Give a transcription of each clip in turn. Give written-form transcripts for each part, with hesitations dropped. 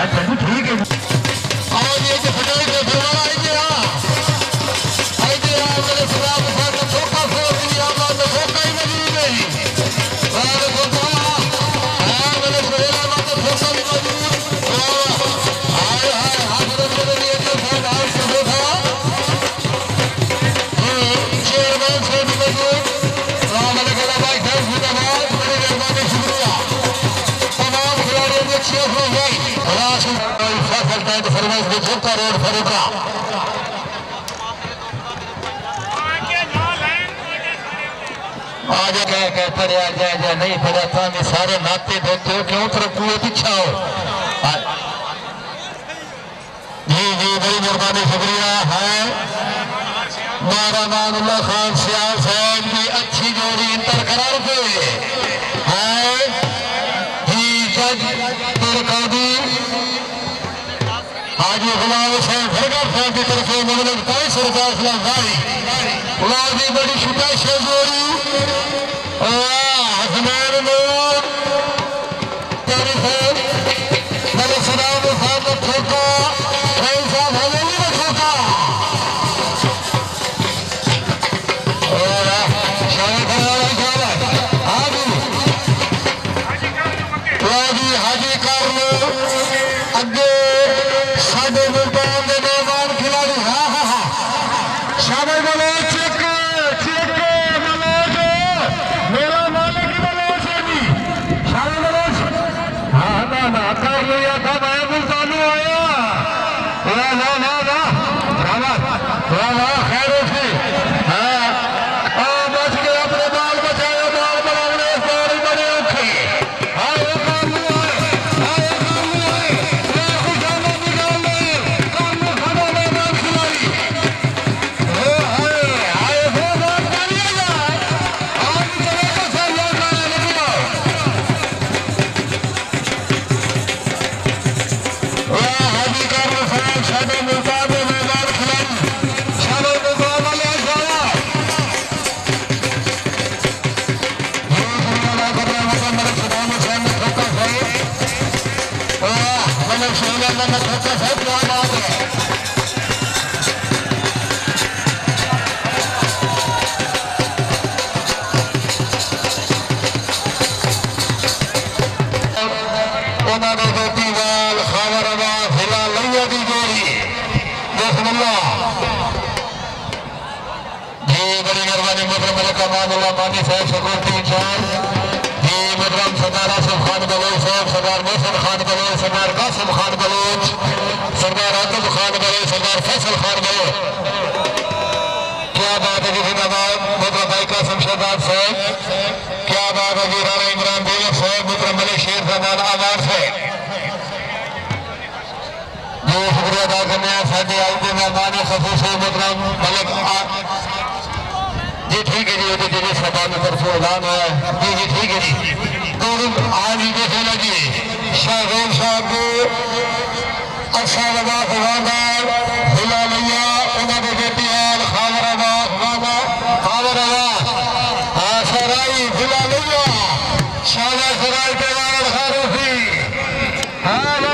अच्छा जी ठीक है। और ये जो फटाई के फरमाना आएंगे मेरे खुदा मुझे तो धोखा फोड़ दिया तो धोखा ही मौजूद नहीं और धोखा मेरे सुहेला में तो धोखा भी मौजूद हाय हाय हाथ मेरे लिए तो बहुत हाथ से धोखा चेयरमैन से भी मौजूद मैंने कहा भाई थैंक यू धन्यवाद बड़ी मेहरबानी शुक्रिया तमाम खिलाड़ियों ने अच्छी हो गई राशि फैसलता है तो फरमाइश में धोखा रोड फरूका आज क्या पढ़ा जाए नहीं पढ़ा था मैं सारे नाते देते हो क्यों तरक्की पीछा हो जी जी बड़ी मेहरबानी शुक्रिया है मारामानुल्लाह खान सियाल साहब की अच्छी जोड़ी बरकरार पे है जी जज तुर्कादी आज गुलाम हुसैन फरगर साहब की तरफ से मतलब 250 रुपया इस्लाम भाई गुलाम जी बड़ी स्पेशल जोड़ी हसनैन नूर तेरी साहब मेरे सलाम साहब ने ठोका फैन साहब हवेली में ठोका हाजी कर लो अगे साढ़े मुल्तान के मेहमान खिलाड़ी हाँ हाँ हाँ शामिल बोलो मानी साहब सिक्योरिटी इंचार्ज जी मुकरम सरदार आसिफ खान बलोच साहब सरदार मोहसिन खान बलोच सरदार कासिम खान बलोच सरदार आतिफ खान बलोच सरदार फैसल खान बलोच क्या बात है जी जिंदाबाद मुकरम भाई कासिम शहजाद साहब क्या बात है जी राणा इमरान बेगम साहब मुकरम मलिक शेर जमान आवार साहब जी शुक्रिया अदा करने साढ़े आज के मेहमान खसूस मुकरम मलिक जी ठीक है जी वो तो सभा में तरफ ऐलान है जी जी ठीक है जी तो आज ही देखे लगी शाहजैन साहब को अरसाद अब्बास हिलाल भैया उन्होंने बेटी है खावर अब्बास सराई हिलालैया शाहजा सराय के बाद खारूसी खान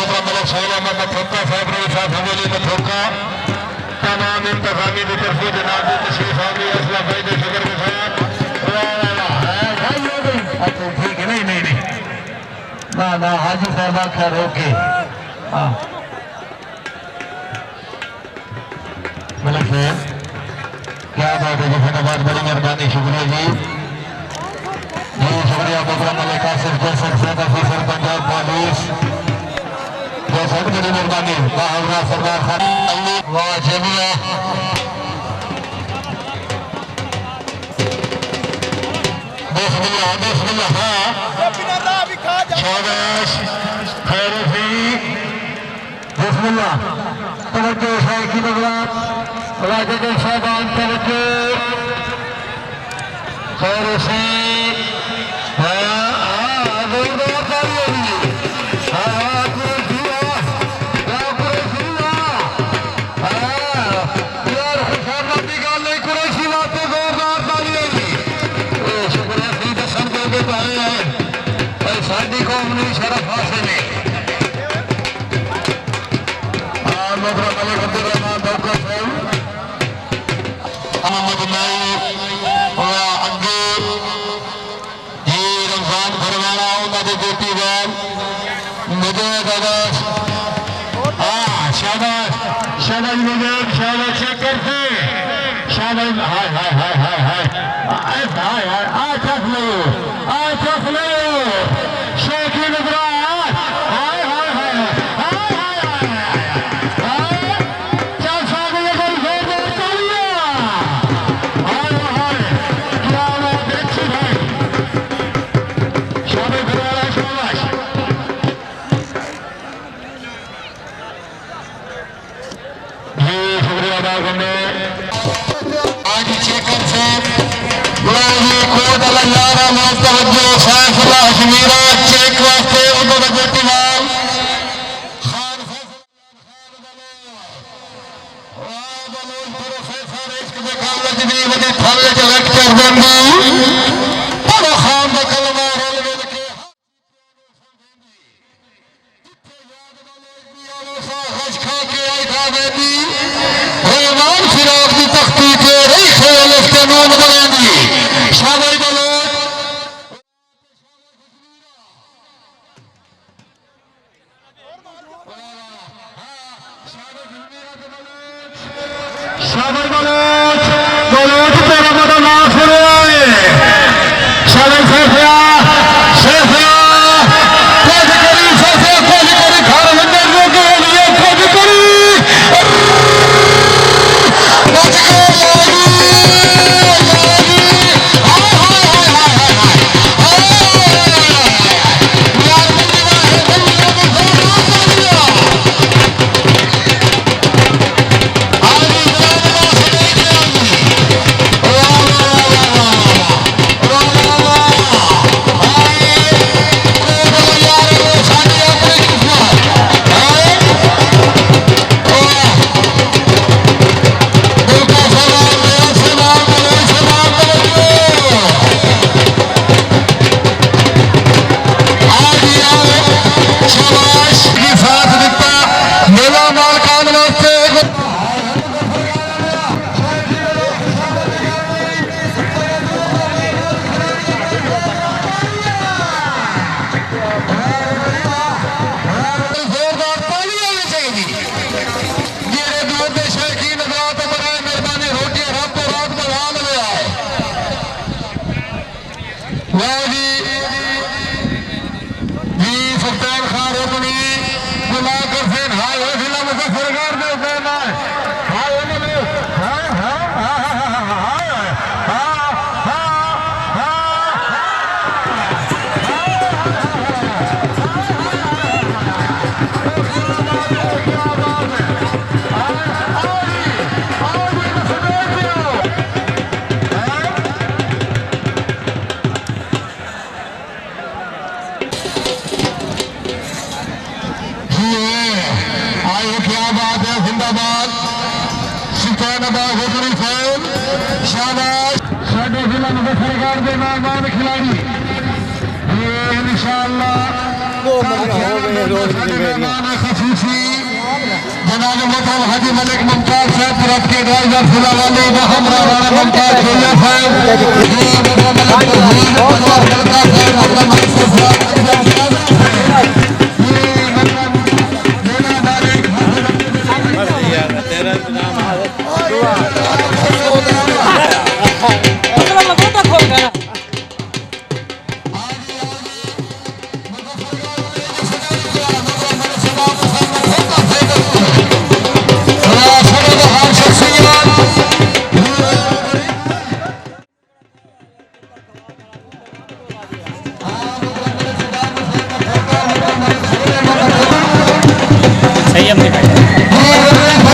मुकम्मल सोलह मोहम्मद ठोका साहब रईसा हवेली में ठोका तमाम इंतजामी की तरफ जनाब तशरीफ आगे असला भाई के शुक्र के साथ ठीक है नहीं नहीं नहीं ना ना हाजी साहब खैर ओके मलिक साहब क्या बात है जफनाबाद बड़ी मेहरबानी शुक्रिया जी जी शुक्रिया मोहतरम मलिक आसिफ जैसर साहब ऑफिसर पंजाब पुलिस जैसा बड़ी मेहरबानी बाहरा सरदार खान वाह जमिया बिस्मिल्लाह बिस्मिल्लाह हाँ शाबाश खैर भी बिस्मिल्लाह तवज्जो शाह की नजरात राजद साहबान तवज्जो खैर से खिलाड़ी इंशाअल्लाह जनाब मोहतरम हाजी मलिक मुमताज साहब तरफ के ड्राइवर फुलावाली हमरा राणा मुमताज भैया साहब संयम दिखाई